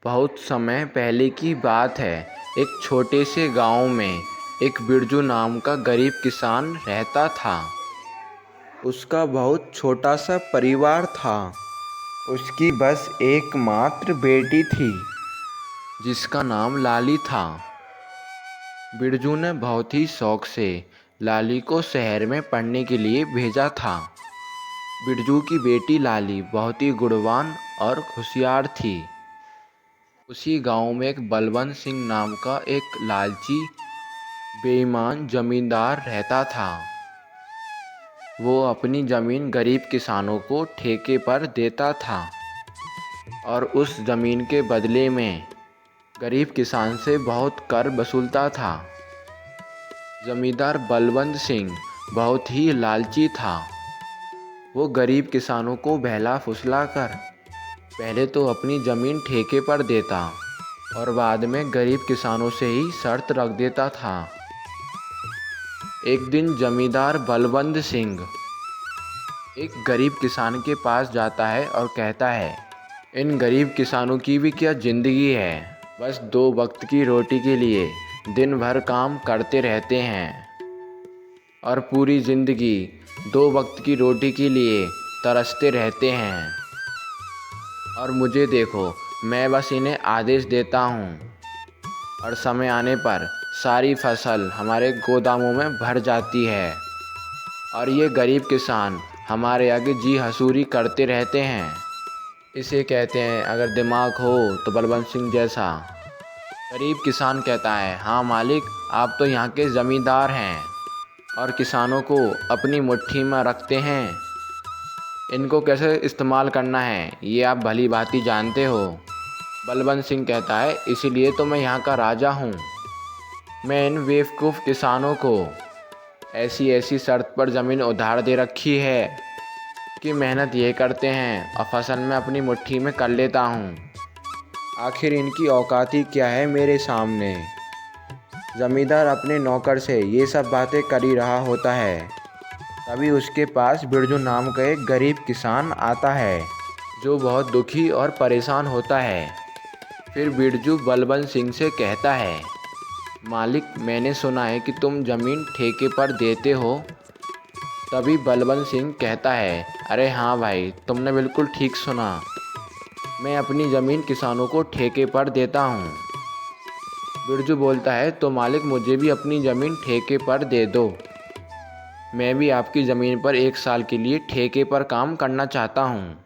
बहुत समय पहले की बात है। एक छोटे से गांव में एक बिरजू नाम का गरीब किसान रहता था। उसका बहुत छोटा सा परिवार था। उसकी बस एकमात्र बेटी थी जिसका नाम लाली था। बिरजू ने बहुत ही शौक से लाली को शहर में पढ़ने के लिए भेजा था। बिरजू की बेटी लाली बहुत ही गुणवान और होशियार थी। उसी गांव में एक बलवंत सिंह नाम का एक लालची बेईमान जमींदार रहता था। वो अपनी ज़मीन गरीब किसानों को ठेके पर देता था और उस ज़मीन के बदले में गरीब किसान से बहुत कर वसूलता था। जमींदार बलवंत सिंह बहुत ही लालची था। वो गरीब किसानों को बहला फुसला कर पहले तो अपनी ज़मीन ठेके पर देता और बाद में गरीब किसानों से ही शर्त रख देता था। एक दिन जमींदार बलवंत सिंह एक गरीब किसान के पास जाता है और कहता है, इन गरीब किसानों की भी क्या ज़िंदगी है। बस 2 वक्त की रोटी के लिए दिन भर काम करते रहते हैं और पूरी ज़िंदगी 2 वक्त की रोटी के लिए तरसते रहते हैं। और मुझे देखो, मैं बस इन्हें आदेश देता हूँ और समय आने पर सारी फसल हमारे गोदामों में भर जाती है और ये गरीब किसान हमारे आगे जी हसूरी करते रहते हैं। इसे कहते हैं अगर दिमाग हो तो बलवंत सिंह जैसा। गरीब किसान कहता है, हाँ मालिक, आप तो यहाँ के ज़मींदार हैं और किसानों को अपनी मुट्ठी में रखते हैं। इनको कैसे इस्तेमाल करना है ये आप भली भांति जानते हो। बलवंत सिंह कहता है, इसीलिए तो मैं यहाँ का राजा हूँ। मैं इन बेवकूफ़ किसानों को ऐसी ऐसी शर्त पर ज़मीन उधार दे रखी है कि मेहनत ये करते हैं और फसल मैं अपनी मुट्ठी में कर लेता हूँ। आखिर इनकी औकात ही क्या है मेरे सामने। ज़मींदार अपने नौकर से ये सब बातें कर ही रहा होता है, तभी उसके पास बिरजू नाम का एक गरीब किसान आता है जो बहुत दुखी और परेशान होता है। फिर बिरजू बलवंत सिंह से कहता है, मालिक, मैंने सुना है कि तुम ज़मीन ठेके पर देते हो। तभी बलवंत सिंह कहता है, अरे हाँ भाई, तुमने बिल्कुल ठीक सुना। मैं अपनी ज़मीन किसानों को ठेके पर देता हूँ। बिरजू बोलता है, तो मालिक मुझे भी अपनी ज़मीन ठेके पर दे दो। मैं भी आपकी ज़मीन पर 1 साल के लिए ठेके पर काम करना चाहता हूँ।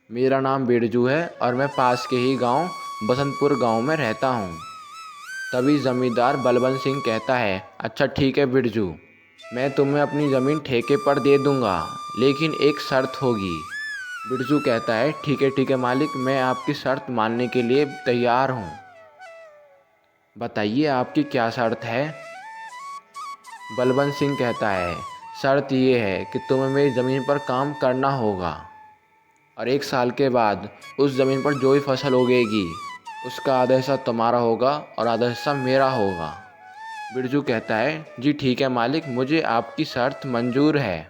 मेरा नाम बिरजू है और मैं पास के ही गांव बसंतपुर गांव में रहता हूँ। तभी ज़मींदार बलवंत सिंह कहता है, अच्छा ठीक है बिरजू, मैं तुम्हें अपनी ज़मीन ठेके पर दे दूँगा, लेकिन एक शर्त होगी। बिरजू कहता है, ठीक है मालिक, मैं आपकी शर्त मानने के लिए तैयार हूँ। बताइए आपकी क्या शर्त है। बलवंत सिंह कहता है, शर्त ये है कि तुम्हें मेरी ज़मीन पर काम करना होगा और 1 साल के बाद उस ज़मीन पर जो भी फसल उगेगी उसका आधा हिस्सा तुम्हारा होगा और आधा हिस्सा मेरा होगा। बिरजू कहता है, जी ठीक है मालिक, मुझे आपकी शर्त मंजूर है।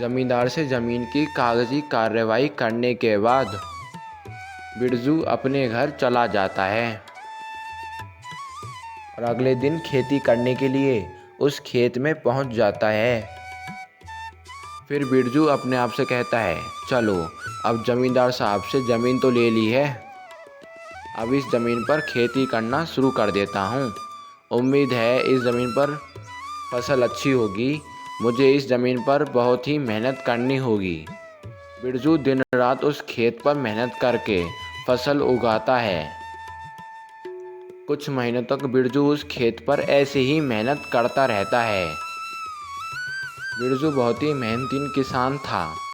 ज़मींदार से ज़मीन की कागज़ी कार्रवाई करने के बाद बिरजू अपने घर चला जाता है और अगले दिन खेती करने के लिए उस खेत में पहुंच जाता है। फिर बिरजू अपने आप से कहता है, चलो अब ज़मींदार साहब से ज़मीन तो ले ली है, अब इस ज़मीन पर खेती करना शुरू कर देता हूँ। उम्मीद है इस ज़मीन पर फसल अच्छी होगी। मुझे इस ज़मीन पर बहुत ही मेहनत करनी होगी। बिरजू दिन रात उस खेत पर मेहनत करके फसल उगाता है। कुछ महीनों तक बिरजू उस खेत पर ऐसे ही मेहनत करता रहता है। बिरजू बहुत ही मेहनती किसान था।